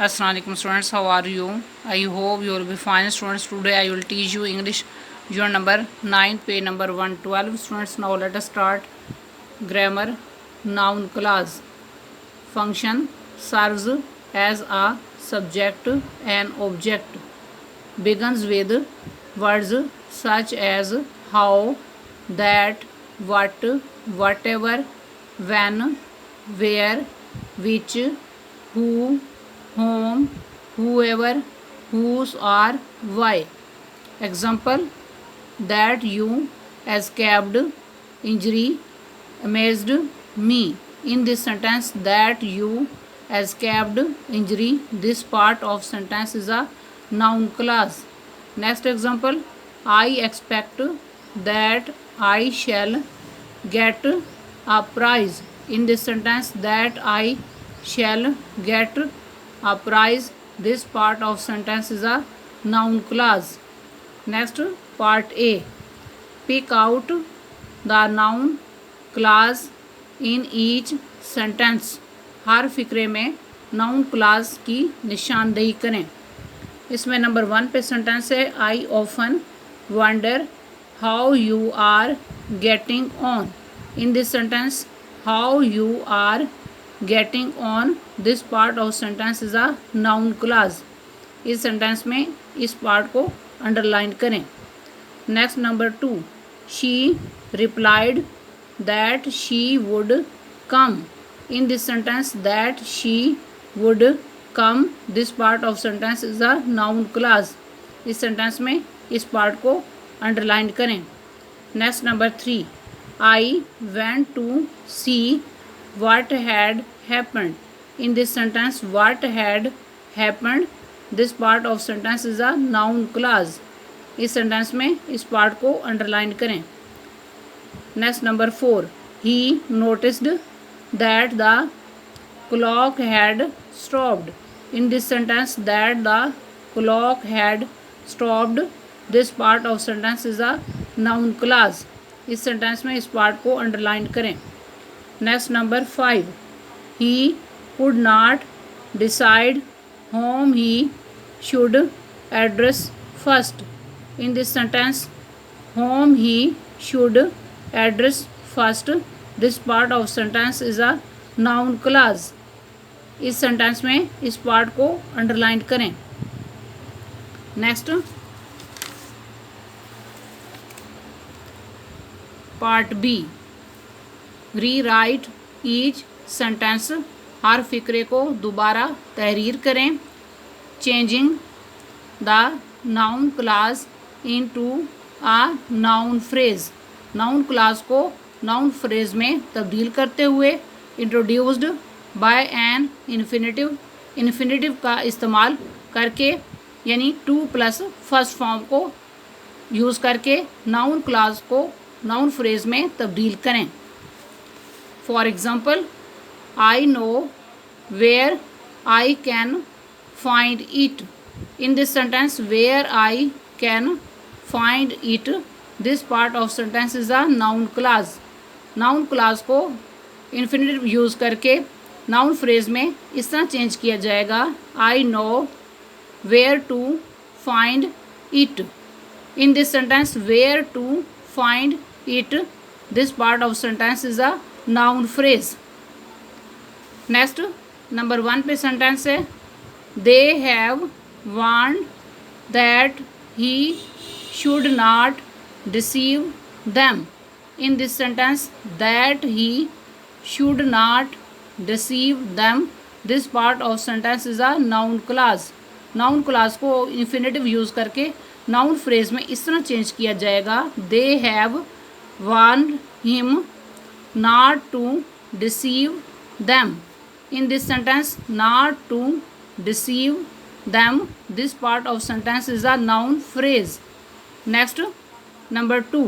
Assalamu alaikum students, how are you? I hope you will be fine students. Today I will teach you English unit number 9, page number 112 students. Now let us start grammar. Noun clause. Function serves as a subject and object. Begins with words such as how, that, what, whatever, when, where, which, who, whom, whoever, whose or why. Example: that you escaped injury amazed me. In this sentence, that you escaped injury, this part of sentence is a noun clause. Next example: I expect that I shall get a prize. In this sentence, that I shall get a prize, this part of sentence is a noun clause. Next, part A. Pick out the noun clause in each sentence. हर फिक्रे में noun class की निशानदेही करें. इसमें number 1 पे sentence है I often wonder how you are getting on. In this sentence how you are getting on, this part of sentence is a noun clause. इस sentence में इस पार्ट को अंडरलाइन करें. Next number 2. She replied that she would come. In this sentence that she would come, this part of sentence is a noun clause. इस sentence में इस part को underline करें. Next number 3. I went to see what had happened. In this sentence, what had happened, this part of sentence is a noun clause. इस sentence में इस part को underline करें. Next number 4. he noticed that the clock had stopped. In this sentence, that the clock had stopped, this part of sentence is a noun clause. इस sentence में इस part को underline करें. Next number 5. He could not decide whom he should address first. In this sentence, whom he should address first, this part of sentence is a noun clause. इस sentence में इस part को underline करें. Next part B. Rewrite each sentence. हर फिक्रे को दोबारा तहरीर करें. Changing the noun clause into a noun phrase. Noun clause को नाउन फ्रेज में तब्दील करते हुए introduced by an infinitive. Infinitive का इस्तेमाल करके यानी 2 प्लस फर्स्ट फॉर्म को यूज़ करके नाउन क्लास को नाउन फ्रेज में तब्दील करें. For example, I know where I can find it. In this sentence, where I can find it, this part of sentence is a noun clause. Noun clause को infinitive use करके noun phrase में इस तरह change किया जाएगा. I know where to find it. In this sentence, where to find it, this part of sentence is a noun phrase. Next number 1 पे sentence है they have warned that he should not deceive them. In this sentence that he should not deceive them, this part of sentence is a noun class. Noun clause को infinitive use करके noun phrase में इस तरह change किया जाएगा. They have warned him not to deceive them. In this sentence, not to deceive them, this part of sentence is a noun phrase. Next number 2.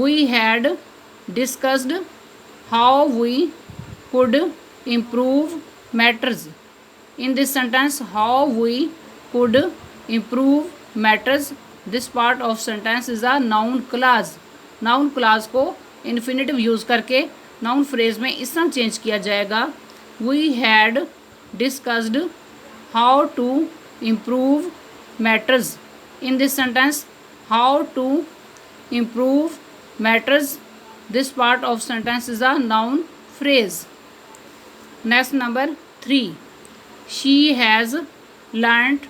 We had discussed how we could improve matters. In this sentence, how we could improve matters, this part of sentence is a noun clause. Noun clause को infinitive use करके noun phrase में इस तरह change किया जाएगा. We had discussed how to improve matters. In this sentence, how to improve matters. This part of sentence is a noun phrase. Next, number 3. She has learnt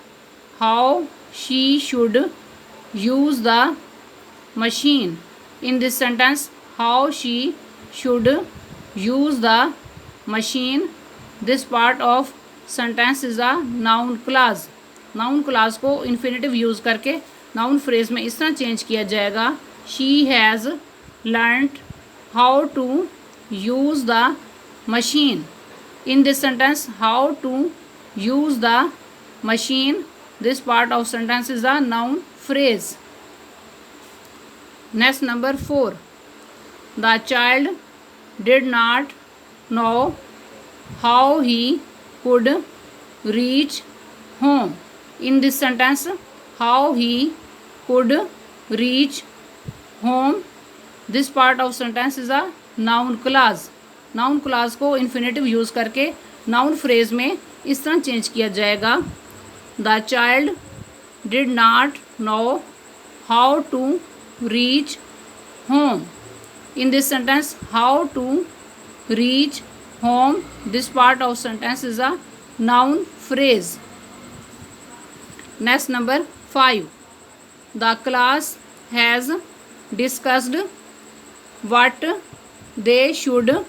how she should use the machine. In this sentence, how she should use the machine. This part of sentence is a noun clause. Noun clause को infinitive use करके noun phrase में इस तरह change किया जाएगा, she has learned how to use the machine. In this sentence, how to use the machine. This part of sentence is a noun phrase. Next, number 4. The child did not know how he could reach home. In this sentence, how he could reach home. This part of sentence is a noun clause. Noun clause को infinitive use करके noun phrase में इस तरह change किया जाएगा, the child did not know how to reach home. In this sentence, how to reach home. This part of sentence is a noun phrase. Next, number 5. The class has discussed what they should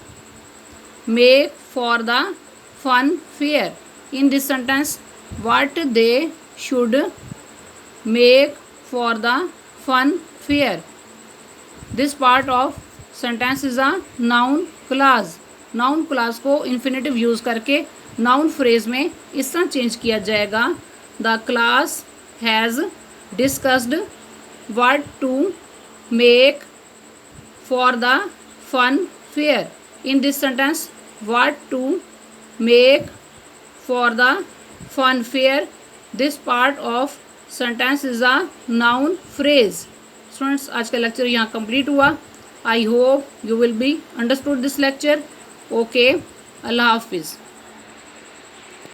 make for the fun fair. In this sentence, what they should make for the fun fair. This part of sentence is a noun clause. Noun clause को infinitive use करके noun phrase में इस तरह change किया जाएगा, the class has discussed what to make for the fun fair. In this sentence, what to make for the fun fair. This part of sentence is a noun phrase. Students, आज का lecture यहाँ complete हुआ. I hope you will be understood this lecture. Okay, Allah Hafiz.